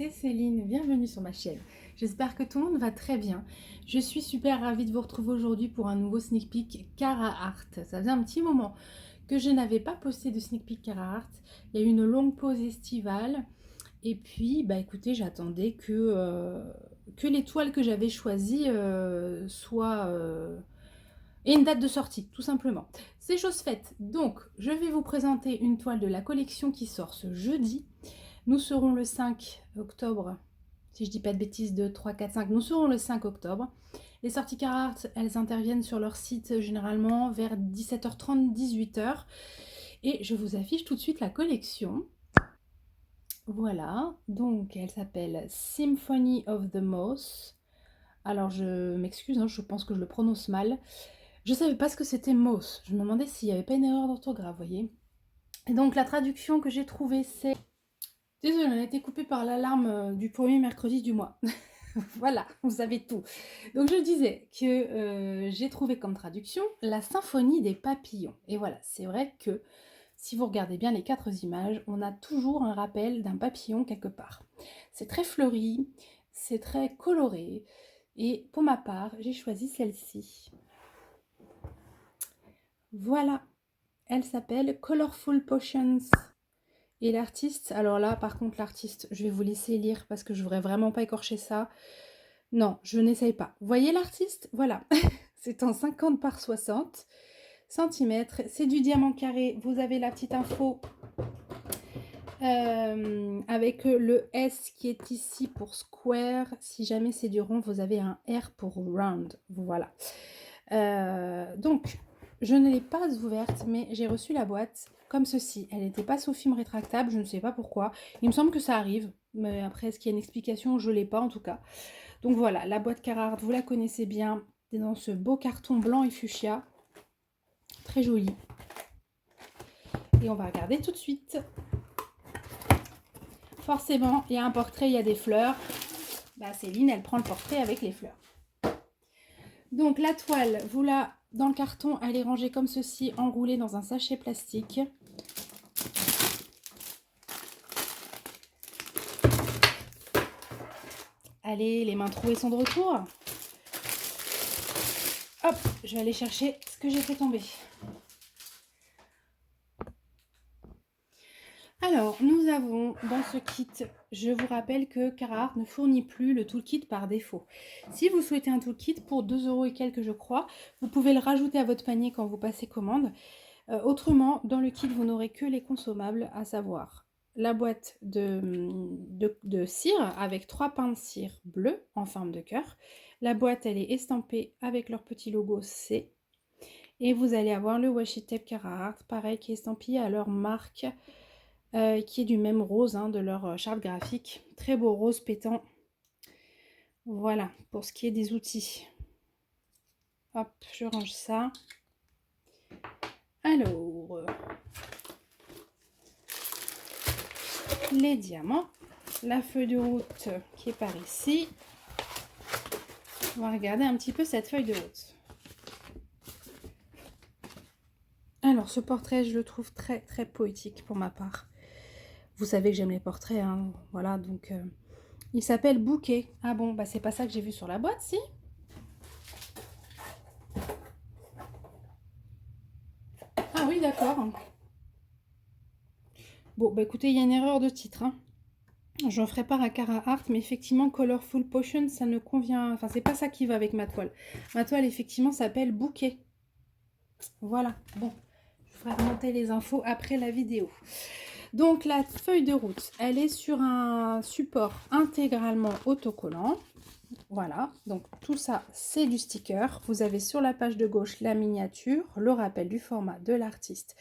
c'est Céline, bienvenue sur ma chaîne. J'espère que tout le monde va très bien. Je suis super ravie de vous retrouver aujourd'hui pour un nouveau sneak peek Carhartt. Ça faisait un petit moment que je n'avais pas posté de sneak peek Carhartt. Il y a eu une longue pause estivale et puis bah écoutez, j'attendais que les toiles que j'avais choisies soient et une date de sortie, tout simplement. C'est chose faite. Donc, je vais vous présenter une toile de la collection qui sort ce jeudi. Nous serons le 5 octobre, si je dis pas de bêtises, 2, 3, 4, 5, nous serons le 5 octobre. Les sorties Carhartt, elles interviennent sur leur site généralement vers 17h30, 18h. Et je vous affiche tout de suite la collection. Voilà, donc elle s'appelle Symphony of the Moss. Alors je m'excuse, hein, je pense que je le prononce mal. Je savais pas ce que c'était Moss. Je me demandais s'il n'y avait pas une erreur d'orthographe, vous voyez. Et donc la traduction que j'ai trouvée, c'est... Désolée, on a été coupé par l'alarme du premier mercredi du mois. Voilà, vous savez tout. Donc je disais que j'ai trouvé comme traduction la symphonie des papillons. Et voilà, c'est vrai que si vous regardez bien les 4 images, on a toujours un rappel d'un papillon quelque part. C'est très fleuri, c'est très coloré. Et pour ma part, j'ai choisi celle-ci. Voilà, elle s'appelle Colorful Potions. Et l'artiste, alors là, par contre, l'artiste, je vais vous laisser lire parce que je voudrais vraiment pas écorcher ça. Non, je n'essaye pas. Vous voyez l'artiste? Voilà. C'est en 50 par 60 centimètres. C'est du diamant carré. Vous avez la petite info avec le S qui est ici pour square. Si jamais c'est du rond, vous avez un R pour round. Voilà. Donc, je ne l'ai pas ouverte, mais j'ai reçu la boîte comme ceci. Elle n'était pas sous film rétractable, je ne sais pas pourquoi. Il me semble que ça arrive, mais après, est-ce qu'il y a une explication? Je ne l'ai pas en tout cas. Donc voilà, la boîte Carhartt, vous la connaissez bien. C'est dans ce beau carton blanc et fuchsia. Très joli. Et on va regarder tout de suite. Forcément, il y a un portrait, il y a des fleurs. Bah, Céline, elle prend le portrait avec les fleurs. Donc la toile, vous la... Dans le carton, elle est rangée comme ceci, enroulée dans un sachet plastique. Allez, les mains trouées sont de retour. Hop, je vais aller chercher ce que j'ai fait tomber. Alors, nous avons dans ce kit, je vous rappelle que Carhartt ne fournit plus le toolkit par défaut. Si vous souhaitez un toolkit pour 2 € et quelques, je crois, vous pouvez le rajouter à votre panier quand vous passez commande. Autrement, dans le kit, vous n'aurez que les consommables, à savoir la boîte de cire avec 3 pains de cire bleus en forme de cœur. La boîte, elle est estampée avec leur petit logo C. Et vous allez avoir le washi tape Carhartt, pareil, qui est estampillé à leur marque, qui est du même rose, hein, de leur charte graphique. Très beau rose pétant. Voilà, pour ce qui est des outils. Hop, je range ça. Alors, les diamants, la feuille de route qui est par ici. On va regarder un petit peu cette feuille de route. Alors, ce portrait, je le trouve très, très poétique pour ma part. Vous savez que j'aime les portraits, hein, voilà, donc... il s'appelle Bouquet. Ah bon, bah c'est pas ça que j'ai vu sur la boîte, si? Ah oui, d'accord. Bon, bah écoutez, il y a une erreur de titre, hein. J'en ferai part à Carhartt, mais effectivement, Colorful Potion, ça ne convient... Enfin, c'est pas ça qui va avec ma toile. Ma toile, effectivement, s'appelle Bouquet. Voilà, bon. Je ferai remonter les infos après la vidéo. Donc, la feuille de route, elle est sur un support intégralement autocollant. Voilà, donc tout ça, c'est du sticker. Vous avez sur la page de gauche la miniature, le rappel du format de l'artiste,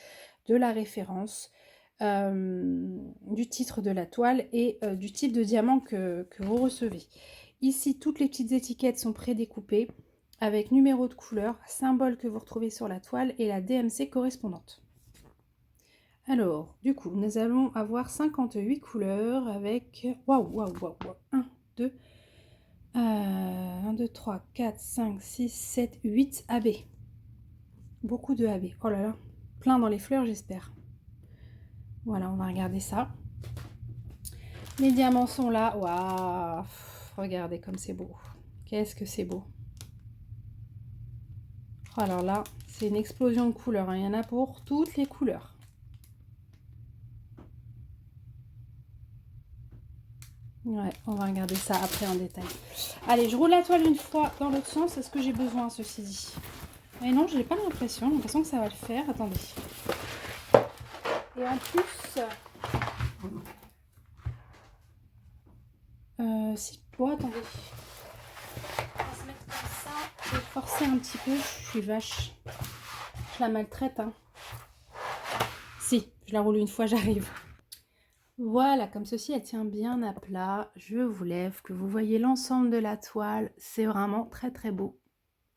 de la référence, du titre de la toile et du type de diamant que vous recevez. Ici, toutes les petites étiquettes sont prédécoupées avec numéro de couleur, symbole que vous retrouvez sur la toile et la DMC correspondante. Alors, du coup, nous allons avoir 58 couleurs avec... Waouh, 1, 2... 1, 2, 3, 4, 5, 6, 7, 8 AB. Beaucoup de AB. Oh là là. Plein dans les fleurs, j'espère. Voilà, on va regarder ça. Les diamants sont là. Waouh! Regardez comme c'est beau. Qu'est-ce que c'est beau. Oh, alors là, c'est une explosion de couleurs, hein. Il y en a pour toutes les couleurs. Ouais, on va regarder ça après en détail. Allez, je roule la toile une fois dans l'autre sens. Est-ce que j'ai besoin, ceci dit? Mais non, je n'ai pas l'impression. J'ai l'impression que ça va le faire. Attendez. Et en plus... si... Oh, attendez. On va se mettre comme ça. Je vais forcer un petit peu. Je suis vache. Je la maltraite, hein. Si, je la roule une fois, j'arrive. Voilà, comme ceci, elle tient bien à plat. Je vous lève, que vous voyez l'ensemble de la toile. C'est vraiment très très beau.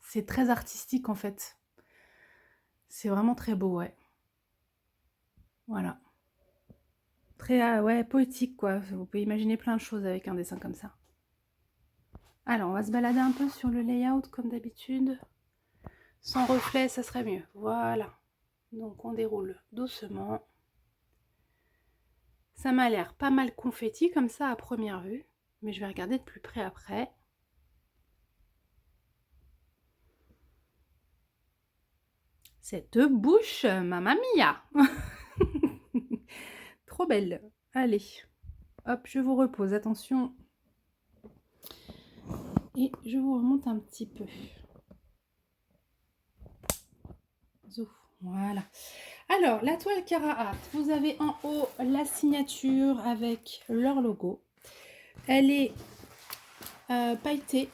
C'est très artistique en fait. C'est vraiment très beau, ouais. Voilà. Très, ouais, poétique quoi. Vous pouvez imaginer plein de choses avec un dessin comme ça. Alors, on va se balader un peu sur le layout comme d'habitude. Sans reflet, ça serait mieux. Voilà. Donc, on déroule doucement. Ça m'a l'air pas mal confetti comme ça à première vue. Mais je vais regarder de plus près après. Cette bouche, mamma mia! Trop belle. Allez, hop, je vous repose. Attention. Et je vous remonte un petit peu. Zouf, voilà. Alors, la toile Cara Art, vous avez en haut la signature avec leur logo. Elle est pailletée,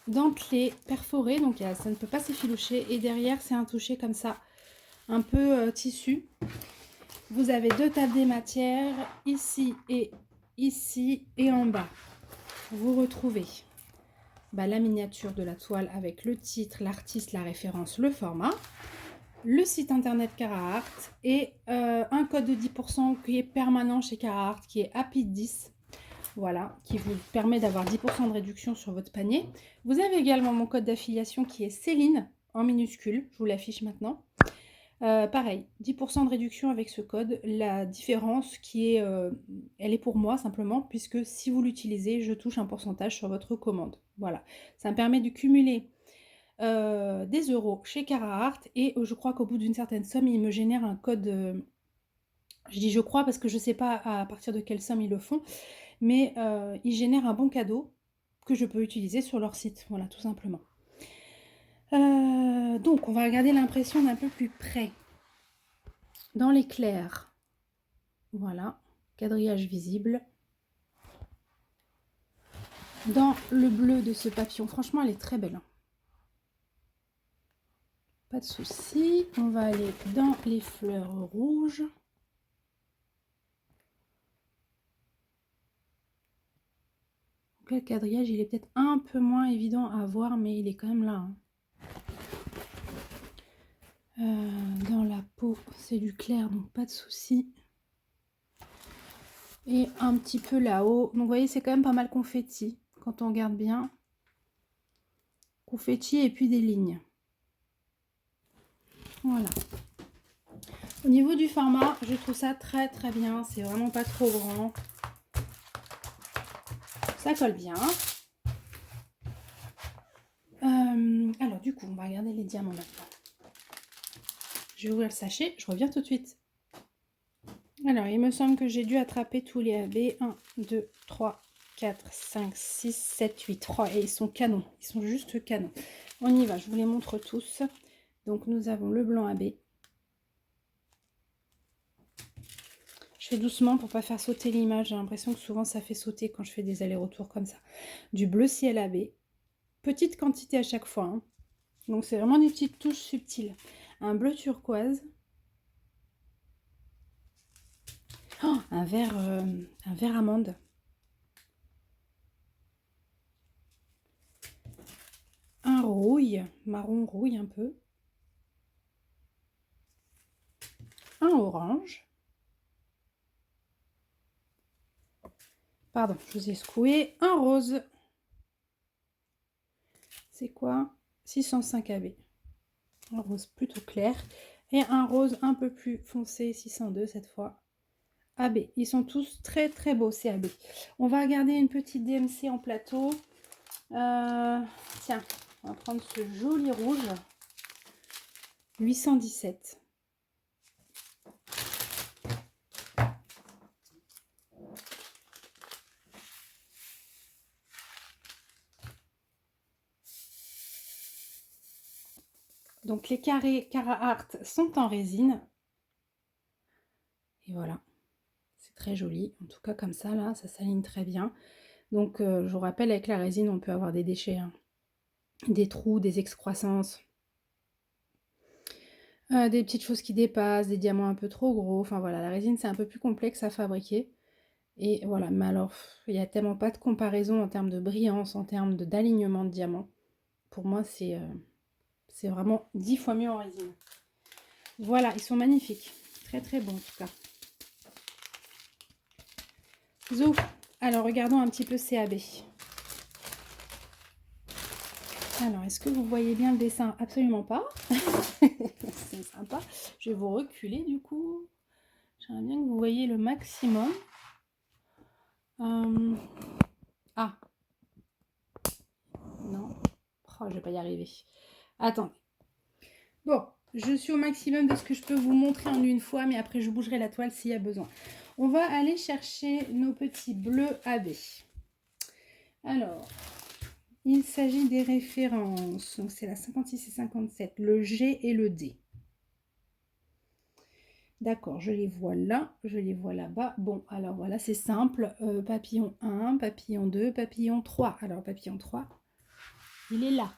dentelée, perforée, donc ça ne peut pas s'effiloucher. Et derrière, c'est un toucher comme ça, un peu tissu. Vous avez deux tables des matières, ici et en bas. Vous retrouvez la miniature de la toile avec le titre, l'artiste, la référence, le format, le site internet Cara Art et un code de 10% qui est permanent chez Cara Art, qui est Happy10. Voilà, qui vous permet d'avoir 10% de réduction sur votre panier. Vous avez également mon code d'affiliation qui est Céline, en minuscule, je vous l'affiche maintenant. Pareil, 10% de réduction avec ce code. La différence qui est, elle est pour moi simplement, puisque si vous l'utilisez, je touche un pourcentage sur votre commande. Voilà, ça me permet de cumuler des euros chez Cara Art et je crois qu'au bout d'une certaine somme, il me génère un code. Je dis je crois parce que je ne sais pas à partir de quelle somme ils le font, mais ils génèrent un bon cadeau que je peux utiliser sur leur site. Voilà, tout simplement. Donc, on va regarder l'impression d'un peu plus près. Dans l'éclair, voilà, quadrillage visible. Dans le bleu de ce papillon, franchement, elle est très belle. Pas de souci. On va aller dans les fleurs rouges. Donc là, le quadrillage, il est peut-être un peu moins évident à voir, mais il est quand même là. Hein. Dans la peau, c'est du clair, donc pas de souci. Et un petit peu là-haut. Donc vous voyez, c'est quand même pas mal confetti, quand on regarde bien. Confetti et puis des lignes. Voilà. Au niveau du format, je trouve ça très très bien. C'est vraiment pas trop grand. Ça colle bien. Alors du coup, on va regarder les diamants maintenant. Je vais ouvrir le sachet. Je reviens tout de suite. Alors, il me semble que j'ai dû attraper tous les AB. 1, 2, 3, 4, 5, 6, 7, 8. Oh, et ils sont canons. Ils sont juste canons. On y va, je vous les montre tous. Donc, nous avons le blanc AB. Je fais doucement pour ne pas faire sauter l'image. J'ai l'impression que souvent, ça fait sauter quand je fais des allers-retours comme ça. Du bleu ciel AB. Petite quantité à chaque fois. Hein. Donc, c'est vraiment des petites touches subtiles. Un bleu turquoise. Oh, un vert amande. Un rouille, marron rouille un peu. Un orange. Pardon, je vous ai secoué. Un rose. C'est quoi? 605 AB. Un rose plutôt clair. Et un rose un peu plus foncé, 602 cette fois. AB. Ils sont tous très très beaux, ces AB. On va regarder une petite DMC en plateau. Tiens, on va prendre ce joli rouge. 817. Donc les carrés Carhartt sont en résine. Et voilà. C'est très joli. En tout cas comme ça, là, ça s'aligne très bien. Donc je vous rappelle, avec la résine, on peut avoir des déchets. Hein. Des trous, des excroissances. Des petites choses qui dépassent, des diamants un peu trop gros. Enfin voilà, la résine, c'est un peu plus complexe à fabriquer. Et voilà, mais alors, il n'y a tellement pas de comparaison en termes de brillance, en termes d'alignement de diamants. Pour moi, c'est vraiment 10 fois mieux en résine. Voilà, ils sont magnifiques. Très très bons en tout cas. Zo, alors regardons un petit peu CAB. Alors, est-ce que vous voyez bien le dessin? Absolument pas. C'est sympa. Je vais vous reculer du coup. J'aimerais bien que vous voyez le maximum. Ah. Non. Oh, je vais pas y arriver. Attendez. Bon, je suis au maximum de ce que je peux vous montrer en une fois, mais après je bougerai la toile s'il y a besoin. On va aller chercher nos petits bleus AB. Alors, il s'agit des références. Donc c'est la 56 et 57, le G et le D. D'accord, je les vois là, je les vois là-bas. Bon, alors voilà, c'est simple. Papillon 1, papillon 2, papillon 3. Alors, papillon 3, il est là.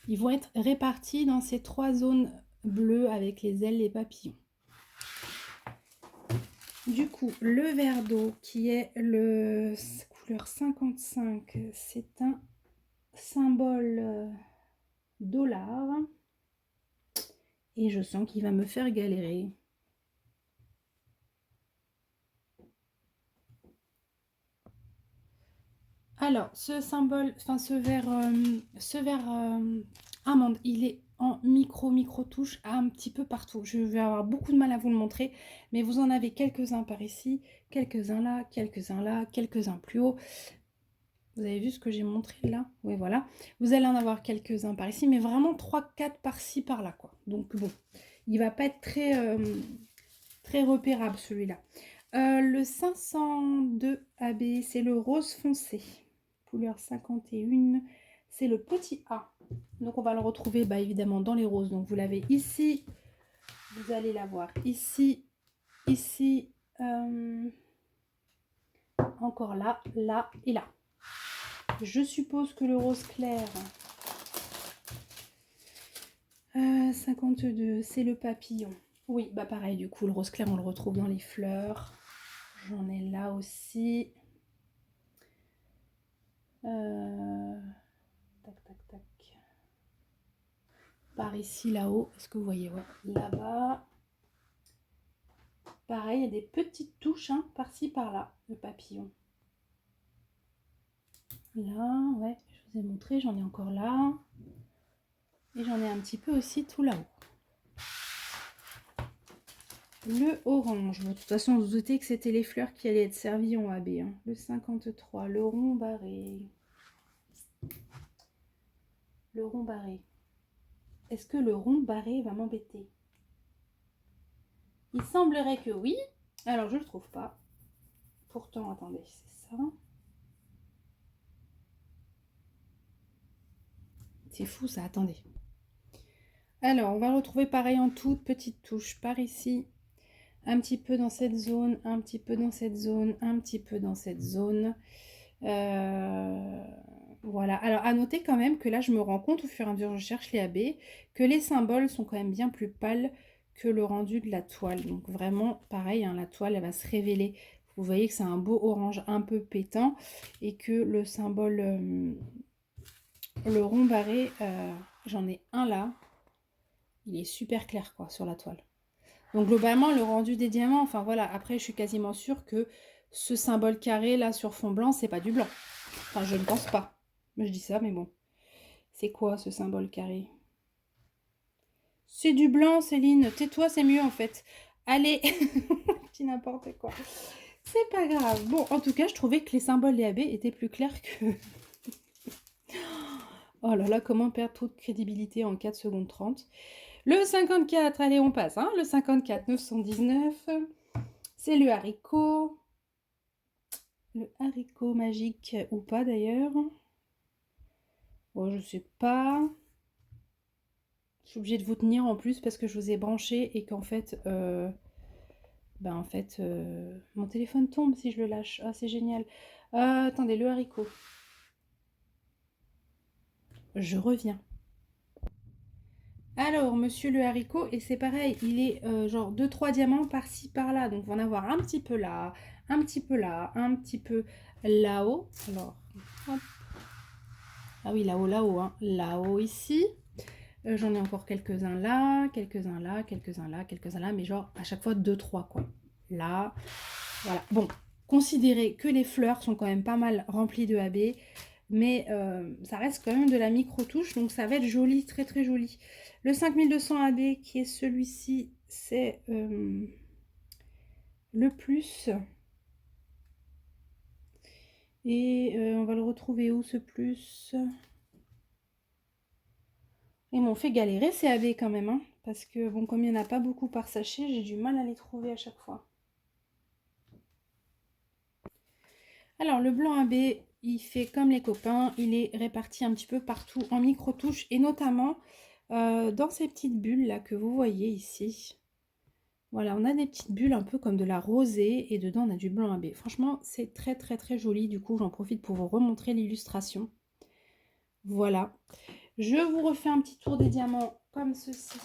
Ils vont être répartis dans ces 3 zones bleues avec les ailes, les papillons. Du coup, le verre d'eau qui est le couleur 55, c'est un symbole dollar. Et je sens qu'il va me faire galérer. Alors, ce symbole, enfin ce verre amande, il est en micro touche un petit peu partout. Je vais avoir beaucoup de mal à vous le montrer, mais vous en avez quelques-uns par ici, quelques-uns là, quelques-uns plus haut. Vous avez vu ce que j'ai montré là? Oui, voilà. Vous allez en avoir quelques-uns par ici, mais vraiment 3-4 par-ci, par-là, quoi. Donc bon, il va pas être très repérable celui-là. Le 502 AB, c'est le rose foncé. Couleur 51, c'est le petit A. Donc on va le retrouver évidemment dans les roses. Donc vous l'avez ici, vous allez l'avoir ici, ici, encore là, là et là. Je suppose que le rose clair, 52, c'est le papillon. Oui, bah pareil, du coup, le rose clair, on le retrouve dans les fleurs. J'en ai là aussi. Tac, tac, tac. Par ici, là-haut. Est-ce que vous voyez? Ouais, là-bas. Pareil, il y a des petites touches, hein, par-ci, par-là, le papillon. Là, ouais, je vous ai montré, j'en ai encore là. Et j'en ai un petit peu aussi tout là-haut. Le orange. Bon, de toute façon, vous doutez que c'était les fleurs qui allaient être servies en AB. Hein. Le 53, le rond barré. Le rond barré. Est-ce que le rond barré va m'embêter? Il semblerait que oui. Alors, je ne le trouve pas. Pourtant, attendez, c'est ça. C'est fou ça, attendez. Alors, on va retrouver pareil en toute petite touche par ici. Un petit peu dans cette zone, un petit peu dans cette zone, un petit peu dans cette zone. Voilà. Alors, à noter quand même que là, je me rends compte au fur et à mesure que je cherche les AB, que les symboles sont quand même bien plus pâles que le rendu de la toile. Donc, vraiment, pareil, hein, la toile, elle va se révéler. Vous voyez que c'est un beau orange un peu pétant et que le symbole, le rond barré, j'en ai un là. Il est super clair, quoi, sur la toile. Donc, globalement, le rendu des diamants, enfin, voilà. Après, je suis quasiment sûre que ce symbole carré, là, sur fond blanc, c'est pas du blanc. Enfin, je ne pense pas. Je dis ça, mais bon. C'est quoi, ce symbole carré? C'est du blanc, Céline. Tais-toi, c'est mieux, en fait. Allez Je dis n'importe quoi. C'est pas grave. Bon, en tout cas, je trouvais que les symboles DAB étaient plus clairs que... Oh là là, comment perdre trop de crédibilité en 4 secondes 30. Le 54, allez, on passe. Hein, le 54, 919. C'est le haricot. Le haricot magique ou pas d'ailleurs. Bon, je sais pas. Je suis obligée de vous tenir en plus parce que je vous ai branché et qu'en fait... mon téléphone tombe si je le lâche. Ah, c'est génial. Attendez, le haricot. Je reviens. Alors, monsieur le haricot, et c'est pareil, il est genre 2-3 diamants par-ci, par-là. Donc, on va en avoir un petit peu là, un petit peu là, un petit peu là-haut. Alors, hop. Ah oui, là-haut, là-haut, hein. Là-haut ici. J'en ai encore quelques-uns là, quelques-uns là, quelques-uns là, quelques-uns là, mais genre à chaque fois 2-3 quoi. Là, voilà. Bon, considérez que les fleurs sont quand même pas mal remplies de AB, mais ça reste quand même de la micro-touche, donc ça va être joli, très très joli. Le 5200 AB qui est celui-ci, c'est le plus. Et on va le retrouver où ce plus? Ils m'ont fait galérer ces AB quand même, hein, parce que bon, comme il n'y en a pas beaucoup par sachet, j'ai du mal à les trouver à chaque fois. Alors le blanc AB, il fait comme les copains, il est réparti un petit peu partout en micro-touches et notamment dans ces petites bulles là que vous voyez ici. Voilà, on a des petites bulles un peu comme de la rosée et dedans on a du blanc AB. Franchement, c'est très très très joli. Du coup, j'en profite pour vous remontrer l'illustration. Voilà. Je vous refais un petit tour des diamants comme ceci.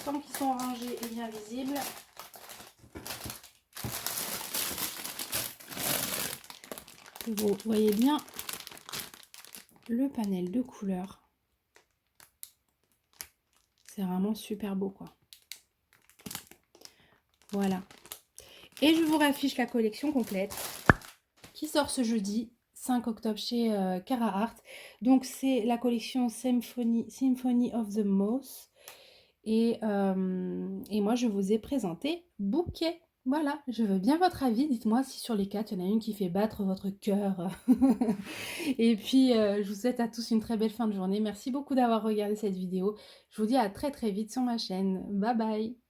Tant qu'ils sont rangés et bien visibles. Vous voyez bien le panel de couleurs. C'est vraiment super beau, quoi. Voilà. Et je vous raffiche la collection complète qui sort ce jeudi 5 octobre chez Cara Art. Donc, c'est la collection Symphony of the Moss. Et moi, je vous ai présenté Bouquet. Voilà, je veux bien votre avis. Dites-moi si sur les 4, il y en a une qui fait battre votre cœur. Et puis, je vous souhaite à tous une très belle fin de journée. Merci beaucoup d'avoir regardé cette vidéo. Je vous dis à très très vite sur ma chaîne. Bye bye.